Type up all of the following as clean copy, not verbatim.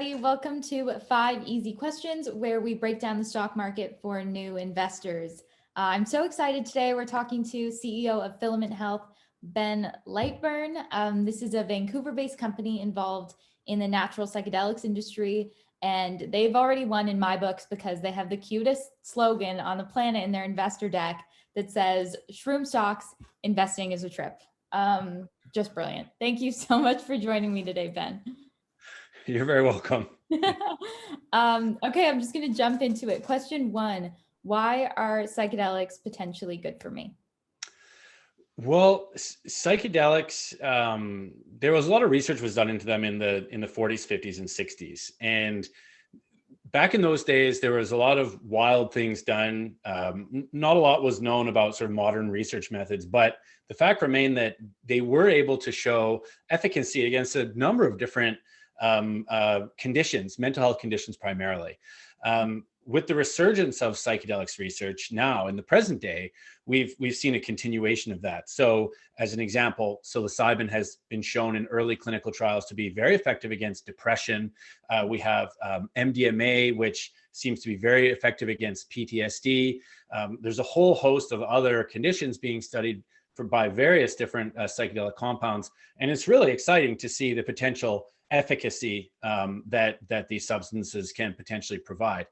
everybody. Welcome to 5 Easy Questions, where we break down the stock market for new investors. I'm so excited today. We're talking to CEO of Filament Health, Ben Lightburn. This is a Vancouver-based company involved in the natural psychedelics industry, and they've already won in my books because they have the cutest slogan on the planet in their investor deck that says, "Shroom stocks, investing is a trip." Just brilliant. Thank you so much for joining me today, Ben. You're very welcome. Okay, I'm just going to jump into it. Question 1, why are psychedelics potentially good for me? Well, psychedelics, there was a lot of research was done into them in the 40s, 50s, and 60s. And back in those days, there was a lot of wild things done. Not a lot was known about sort of modern research methods, but the fact remained that they were able to show efficacy against a number of different conditions, mental health conditions primarily. With the resurgence of psychedelics research now in the present day, we've seen a continuation of that. So as an example, psilocybin has been shown in early clinical trials to be very effective against depression. We have MDMA, which seems to be very effective against PTSD. There's a whole host of other conditions being studied by various different psychedelic compounds. And it's really exciting to see the potential efficacy that these substances can potentially provide.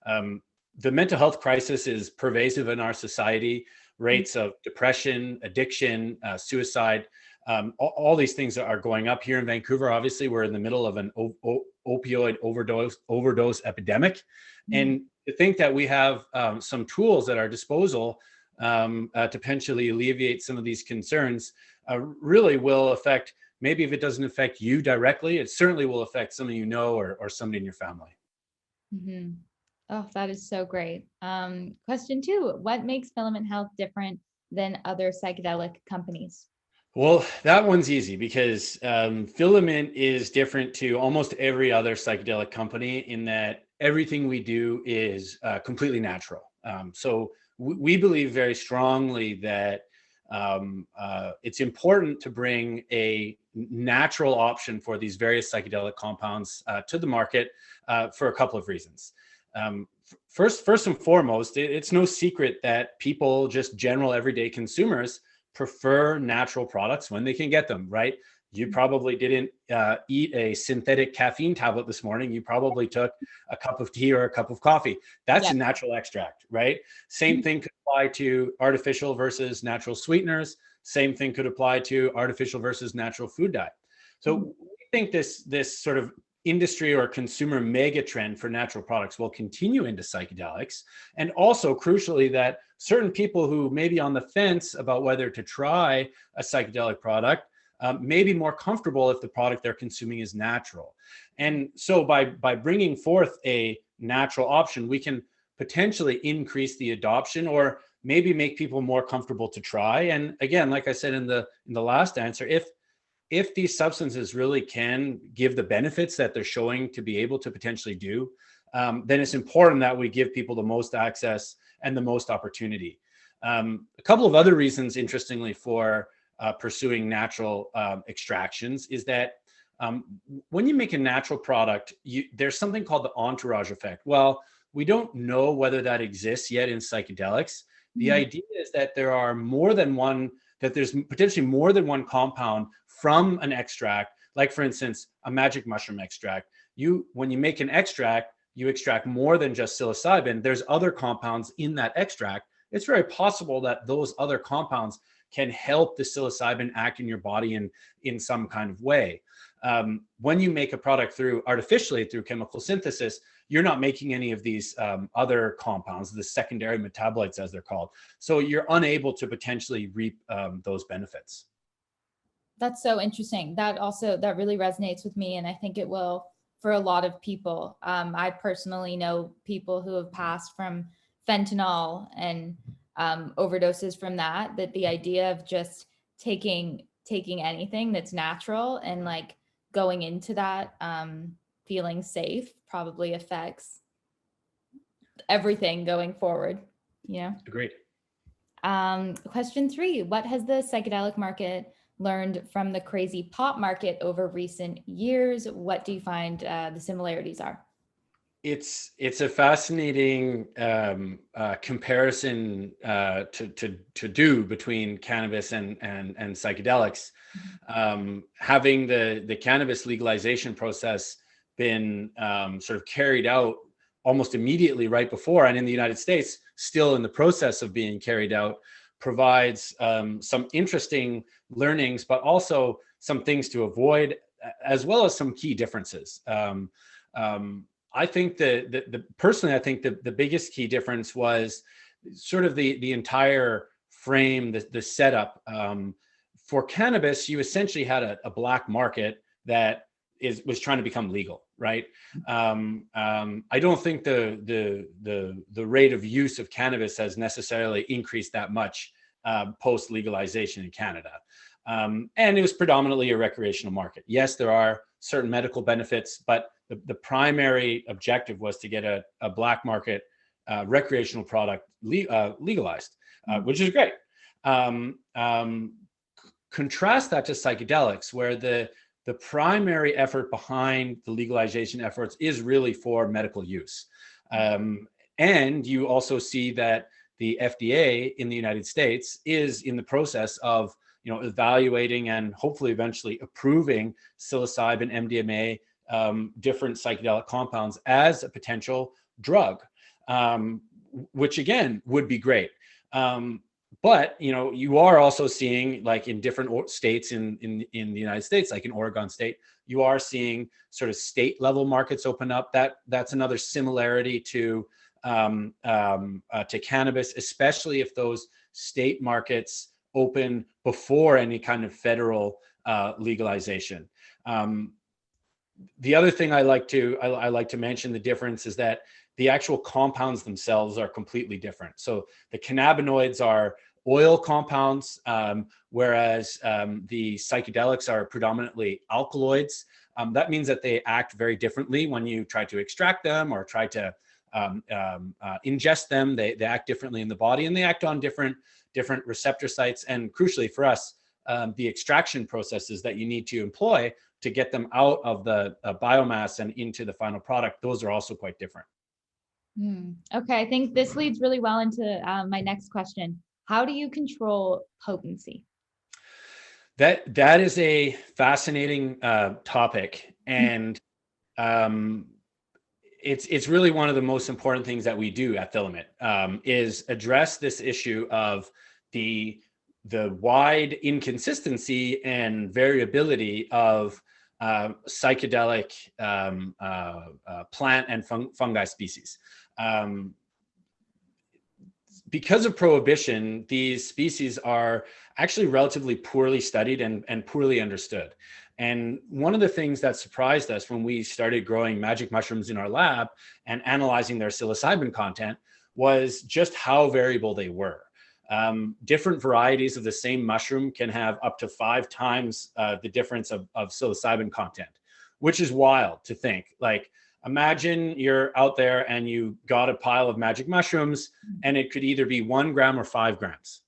The mental health crisis is pervasive in our society. Rates of depression, addiction, suicide, all these things are going up here in Vancouver. Obviously, we're in the middle of an opioid overdose epidemic. And to think that we have some tools at our disposal to potentially alleviate some of these concerns really will affect, maybe if it doesn't affect you directly, it certainly will affect someone you know or somebody in your family. Mm-hmm. Oh, that is so great. Question 2, what makes Filament Health different than other psychedelic companies? Well, that one's easy because Filament is different to almost every other psychedelic company in that everything we do is completely natural. So we believe very strongly that it's important to bring a natural option for these various psychedelic compounds to the market for a couple of reasons. First and foremost, it's no secret that people, just general everyday consumers, prefer natural products when they can get them, right? You probably didn't eat a synthetic caffeine tablet this morning. You probably took a cup of tea or a cup of coffee. That's a natural extract, right? Same thing could apply to artificial versus natural sweeteners. Same thing could apply to artificial versus natural food dye. So we think this sort of industry or consumer mega trend for natural products will continue into psychedelics. And also crucially, that certain people who may be on the fence about whether to try a psychedelic product may be more comfortable if the product they're consuming is natural. And so by bringing forth a natural option, we can potentially increase the adoption or maybe make people more comfortable to try. And again, like I said in the last answer, if these substances really can give the benefits that they're showing to be able to potentially do, then it's important that we give people the most access and the most opportunity. A couple of other reasons, interestingly, for pursuing natural extractions is that when you make a natural product, there's something called the entourage effect. Well, we don't know whether that exists yet in psychedelics. The idea is that there's potentially more than one compound from an extract, like for instance, a magic mushroom extract. When you make an extract, you extract more than just psilocybin. There's other compounds in that extract. It's very possible that those other compounds can help the psilocybin act in your body in some kind of way. When you make a product artificially through chemical synthesis, you're not making any of these other compounds, the secondary metabolites as they're called. So you're unable to potentially reap those benefits. That's so interesting. That really resonates with me. And I think it will for a lot of people. I personally know people who have passed from fentanyl and overdoses from that the idea of just taking anything that's natural and like going into that feeling safe probably affects everything going forward. Agreed. Question 3, what has the psychedelic market learned from the crazy pot market over recent years? What do you find the similarities are? It's a fascinating comparison to do between cannabis and psychedelics. Having the cannabis legalization process been sort of carried out almost immediately right before, and in the United States still in the process of being carried out, provides some interesting learnings, but also some things to avoid, as well as some key differences. I think personally, I think the biggest key difference was sort of the entire frame, the setup. For cannabis, you essentially had a black market that was trying to become legal, right? I don't think the rate of use of cannabis has necessarily increased that much post legalization in Canada. And it was predominantly a recreational market. Yes, there are certain medical benefits, but the primary objective was to get a black market recreational product legalized, which is great. Contrast that to psychedelics, where the primary effort behind the legalization efforts is really for medical use. And you also see that the FDA in the United States is in the process of evaluating and hopefully eventually approving psilocybin, MDMA, different psychedelic compounds as a potential drug, which again would be great. But you are also seeing, like in different states in the United States, like in Oregon State, you are seeing sort of state level markets open up. That's another similarity to cannabis, especially if those state markets open before any kind of federal legalization. The other thing I like to mention the difference is that the actual compounds themselves are completely different. So the cannabinoids are oil compounds, whereas the psychedelics are predominantly alkaloids. That means that they act very differently when you try to extract them or try to ingest them. They act differently in the body, and they act on different receptor sites. And crucially for us, the extraction processes that you need to employ to get them out of the biomass and into the final product, those are also quite different. Okay, I think this leads really well into my next question. How do you control potency? That is a fascinating topic, and it's really one of the most important things that we do at Filament, is address this issue of the wide inconsistency and variability of psychedelic plant and fungi species. Because of prohibition, these species are actually relatively poorly studied and poorly understood. And one of the things that surprised us when we started growing magic mushrooms in our lab and analyzing their psilocybin content was just how variable they were. Different varieties of the same mushroom can have up to 5 times the difference of psilocybin content, which is wild to think. Like, imagine you're out there and you got a pile of magic mushrooms, and it could either be 1 gram or 5 grams.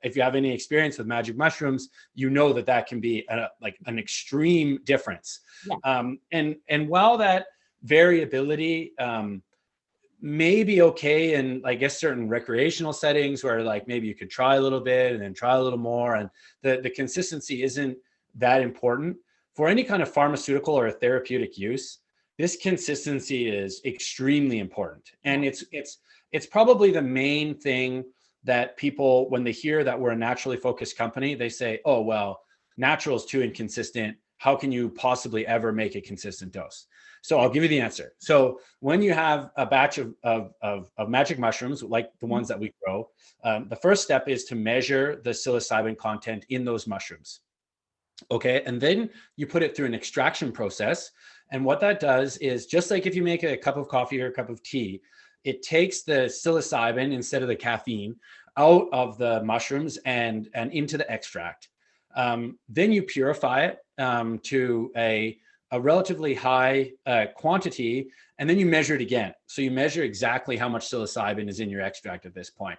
If you have any experience with magic mushrooms, you know that can be like an extreme difference. Yeah. And while that variability may be okay in, I guess, certain recreational settings where like maybe you could try a little bit and then try a little more, and the consistency isn't that important for any kind of pharmaceutical or therapeutic use. This consistency is extremely important, and it's probably the main thing that people, when they hear that we're a naturally focused company, they say, oh, well, natural is too inconsistent. How can you possibly ever make a consistent dose? So I'll give you the answer. So when you have a batch of magic mushrooms, like the ones that we grow, the first step is to measure the psilocybin content in those mushrooms. Okay, and then you put it through an extraction process. And what that does is, just like if you make a cup of coffee or a cup of tea, it takes the psilocybin instead of the caffeine out of the mushrooms and into the extract. Then you purify it to a relatively high quantity, and then you measure it again. So you measure exactly how much psilocybin is in your extract at this point.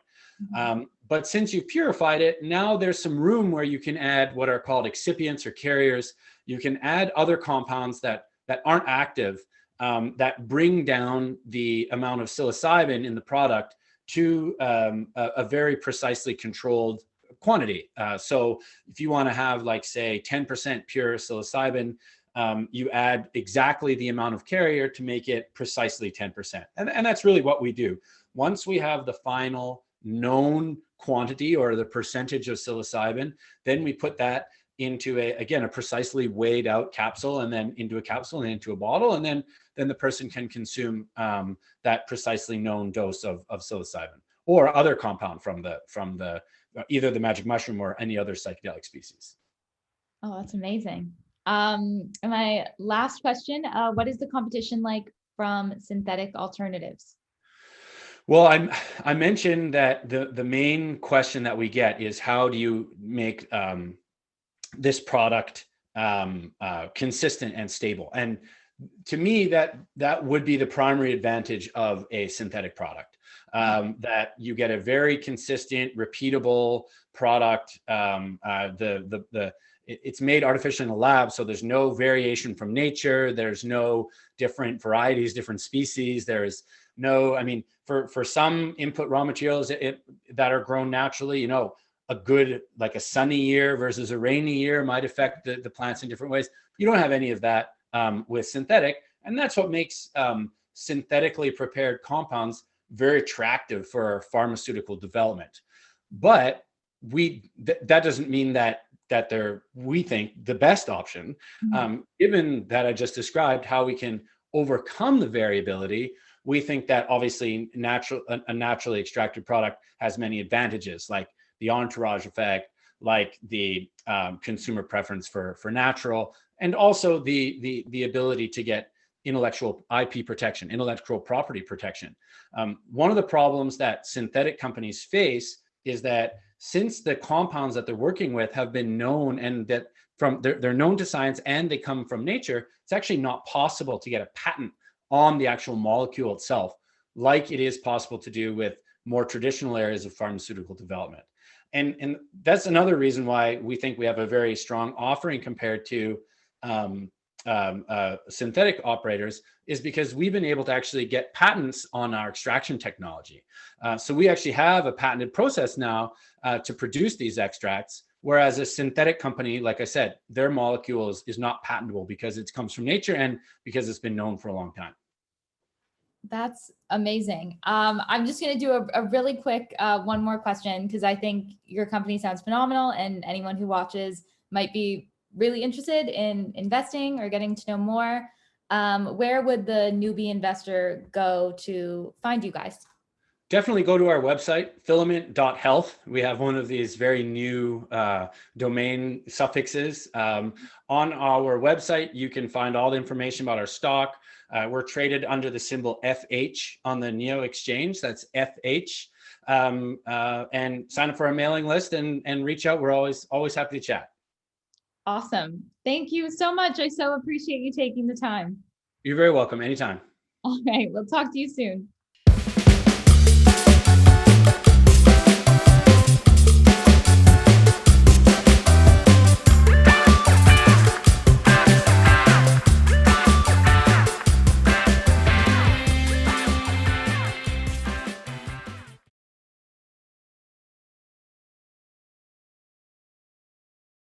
But since you've purified it, now there's some room where you can add what are called excipients or carriers. You can add other compounds that aren't active, that bring down the amount of psilocybin in the product to a very precisely controlled quantity. So if you want to have, like, say, 10% pure psilocybin, you add exactly the amount of carrier to make it precisely 10%. And that's really what we do. Once we have the final known quantity or the percentage of psilocybin, then we put that into a precisely weighed out capsule, and then into a capsule and into a bottle. And then the person can consume that precisely known dose of psilocybin or other compound from the either the magic mushroom or any other psychedelic species. Oh, that's amazing. And my last question, what is the competition like from synthetic alternatives? Well, I mentioned that the main question that we get is, how do you make this product consistent and stable? And to me, that would be the primary advantage of a synthetic product, that you get a very consistent, repeatable product. It's made artificially in a lab, so there's no variation from nature. There's no different varieties, different species. There's no, I mean, for some input raw materials that are grown naturally, a good, like a sunny year versus a rainy year might affect the plants in different ways. You don't have any of that with synthetic. And that's what makes synthetically prepared compounds very attractive for pharmaceutical development. But that doesn't mean that they're, we think, the best option. Given that I just described how we can overcome the variability, we think that obviously a naturally extracted product has many advantages, like the entourage effect, like the consumer preference for natural, and also the ability to get intellectual IP protection, intellectual property protection. One of the problems that synthetic companies face is that since the compounds that they're working with have been known, and that they're known to science and they come from nature, it's actually not possible to get a patent on the actual molecule itself, like it is possible to do with more traditional areas of pharmaceutical development. And that's another reason why we think we have a very strong offering compared to synthetic operators, is because we've been able to actually get patents on our extraction technology. So we actually have a patented process now to produce these extracts, whereas a synthetic company, like I said, their molecule is not patentable because it comes from nature and because it's been known for a long time. That's amazing. I'm just going to do a really quick one more question, because I think your company sounds phenomenal, and anyone who watches might be really interested in investing or getting to know more. Where would the newbie investor go to find you guys? Definitely go to our website, filament.health. We have one of these very new domain suffixes. On our website, you can find all the information about our stock. We're traded under the symbol FH on the NEO exchange. That's FH. And sign up for our mailing list and reach out. We're always happy to chat. Awesome. Thank you so much. I so appreciate you taking the time. You're very welcome. Anytime. All right. We'll talk to you soon.